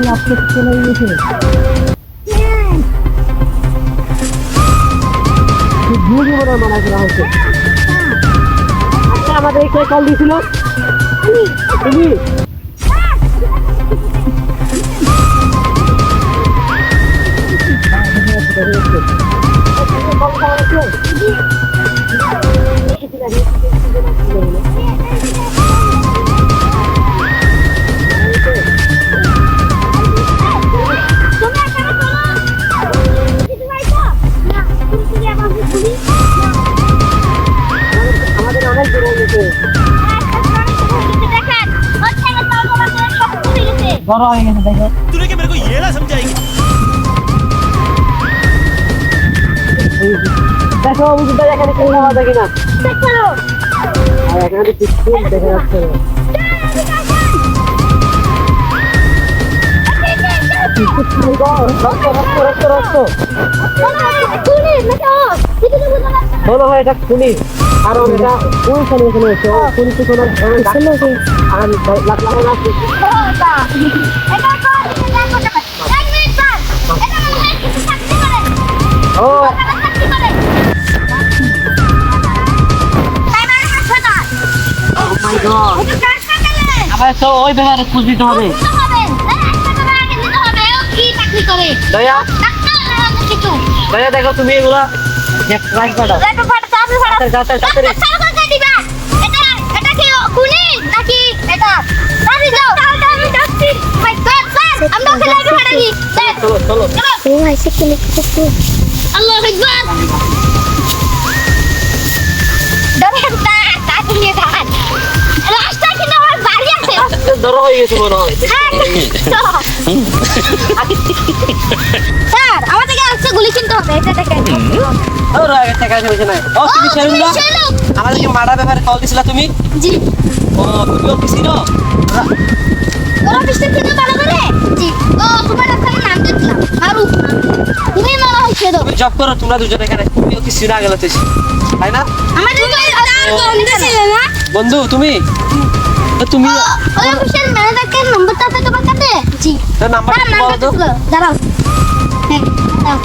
Laptop চলে গিয়েছে। ভুল করে মানা করা হয়েছে। আচ্ছা আমাদের কে কল দিয়েছিল? তুমি? बड़ा हो गया देखो तूने क्या मेरे को ये ना समझाएगी देखो मुझे तो এখানে কেউ না দেখে না দেখো আর এখানে কিছু দেখা যাচ্ছে না বলো ভাই এটা পুলিশ আর ওটা কোন সমস্যা হয়েছে পুলিশ কোন আর লাগলাম না ও মাই গড আবার তো ওই ব্যাপারে খুঁজ দিতে হবে দয়া দয়া দেখো তুমি এগুলা ট্রাই করো তাড়াতাড়ি এটা কি কুনি নাকি এটা তাড়াতাড়ি যাও আমি যাচ্ছি মাই গড স্যার আমরা ওকে লাইভে পাঠাই চলো চলো ও ভাই সে কি লিখছে আল্লাহু আকবার দরটা তাড়াতাড়ি দাঁড়ান রাস্তা কি না আমার বাড়ি আছে ধরো হয়ে গেছে মনে হয় স্যার আমাদেরকে আজকে গুলি কিনতে হবে এটা দেখেন ওরা একটা কাজ হয়েছে না ও তুমি শেরুল্লাহ আমাদেরকে মারার ব্যাপারে কল দিছিলা তুমি জি ও তুমি অফিসে না ওরা অফিসে থেকে ভালো করে জি ও তোমার আপনার নাম দিলাম ফারুক তুমি মনে হচ্ছে তো তুমি জব করো তোমরা দুজন এখানে তুমি অফিসে না গেলে তো তাই না আমাদের বন্ধু ছিল না বন্ধু তুমি তুমি ওই অফিসের ম্যানেজারকে নাম্বারটা আছে তোমার কাছে জি তার নাম্বারটা বলো তো দাঁড়াও হ্যাঁ দাও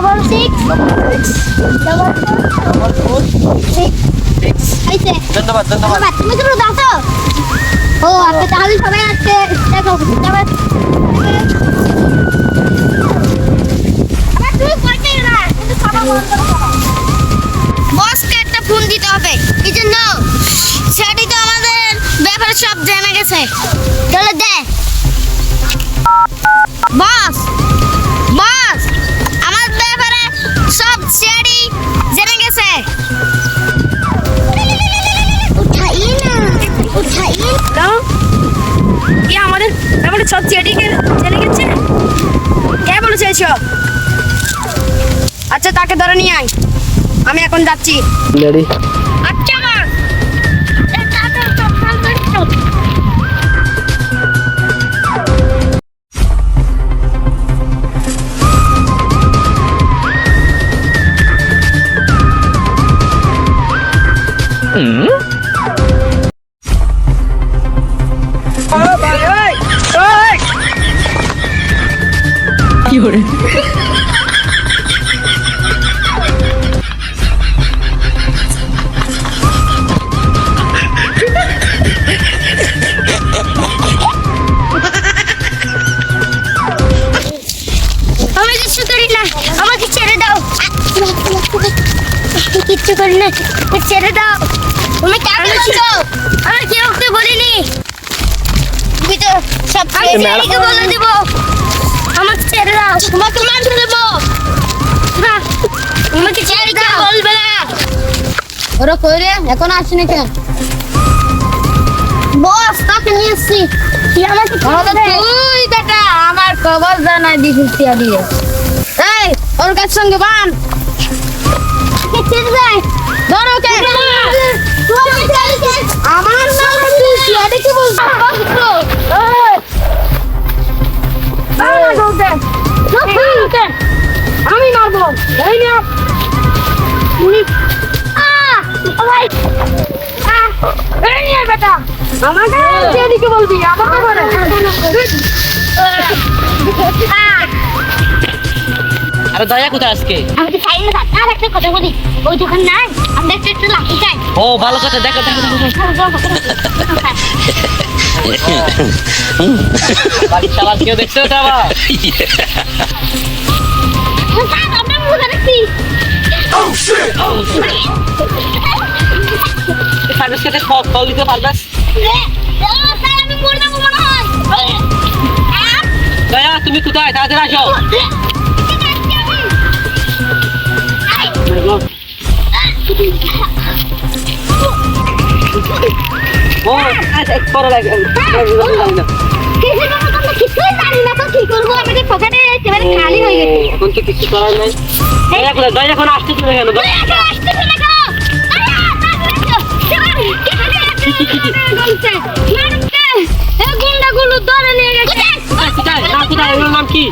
018 66 আইছে ধন্যবাদ ধন্যবাদ তুমি তো দাও ও আপনি তাহলে সবাই আজকে দেখো তবে আরে তুই করতে না কিন্তু সবাই বন্ধ করো বসকে একটা ফোন দিতে হবে এই জন্য সেটি তো আমাদের ব্যাপারে সব জেনে গেছে চলে দে বস বস আমার ব্যাপারে সব সেটি জেনে গেছে আমাদের ব্যাপারে সব সেটি জেনে গেছে কে বলেছে এসব আচ্ছা তাকে ধরে নিয়ে আয় আমি এখন যাচ্ছি রেডি আচ্ছা মা কি করে আমি কিছু করি না আমাকে ছেড়ে দাও কিচ্ছু করি না ছেড়ে দাও তুমি কাকে বলছো আমি কেউ ওকে বলিনি তুমি তো সব ছেড়ে বলে দেব আমাকে ছেড়ে দাও তোমাকে মারতে দেব না আমাকে ছেড়ে দাও বলবে না ওরা কই রে এখন আসেনি কেন বস তাকে নিয়ে এসছি তুই আমাকে তুই বেটা আমার খবর জানাই দিছিস দিয়ে এই ওর কাছ সঙ্গে বান কে ছেড়ে যায় ধরো কে আমার নাম তুই সিয়াডে কি বলছিস আমি মারবো এই না তুমি এই নিয়ে বেটা আমাকে যেদিকে বলবি আমাকে বলে আরে দয়া কোথায় আজকে? আমি তো খাই না আর একটা কথা বলি ওই দোকান নাই আমরা একটু লাঠি চাই ও ভালো কথা, দেখো দেখো বাড়ির চালাক কেউ দেখছো ওটা আবার? আমরা মুখে দেখছি ফার্মেস কেটে কল দিতে পারবে? আমি মরে যাবো মনে হয় দয়া তুমি কোথায়? তাড়াতাড়ি আসো। ও আচ্ছা এক পরে লাগে কিছুই জানি না তো কি করবো আমাদের পকেটে একেবারে খালি হয়ে গেছে এখন তো কিছু করার নাই। দয়া কোথায়? দয়া এখন আসতেছে না কেন? গুন্ডাগুলো ধরে নিয়ে গেছে কোথায়? না কোথায়? ওর নাম কি?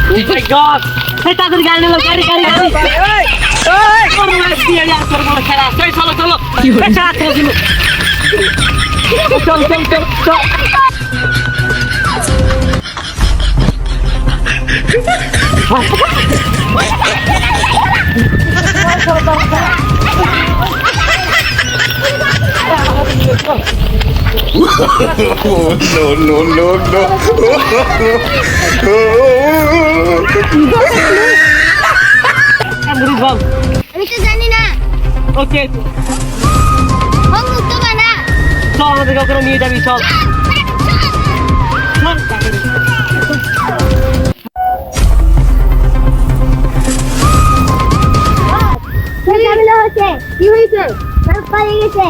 Oh my God! Hey, তাদের গাড়ি নিলাম, গাড়ি। চলো চলো। চল। বল। আমি তো জানি না ওকে, ও মুক্ত বানা চল আমাদেরকে ওখানে নিয়ে যাবি, চল। কি হয়েছে পালিয়ে গেছে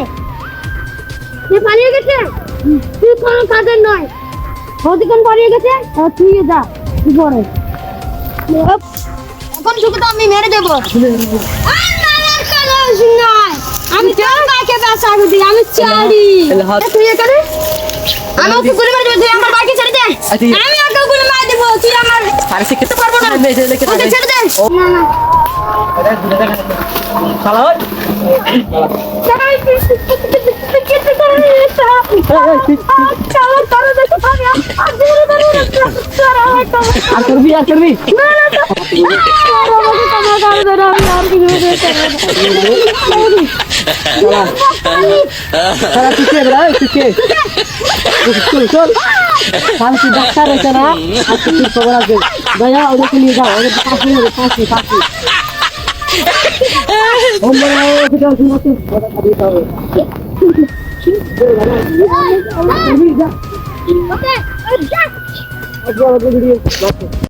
পালিয়ে গেছে তুই কোনো কাজের নয় ওদিকে পালিয়ে গেছে তুই যা কি করে এখন শুধু তো আমি মেরে দেবো আমি তোর বাইকে বেচা দিই আমি চালি তুই এখানে আমি ওকে গুলি মারবো তুই আমার বাইকে ছেড়ে দে আমি ওকে গুলি মার দেবো তুই আমার আরে সে খেতে পারবো না ওকে ছেড়ে দে শালা ওই। আর করবি? চল শান্তি ডাক্তার আছে না, আজকে কি খবর আছে? দয়া ওদেরকে নিয়ে যাও, ওদের ফাঁসি Okay.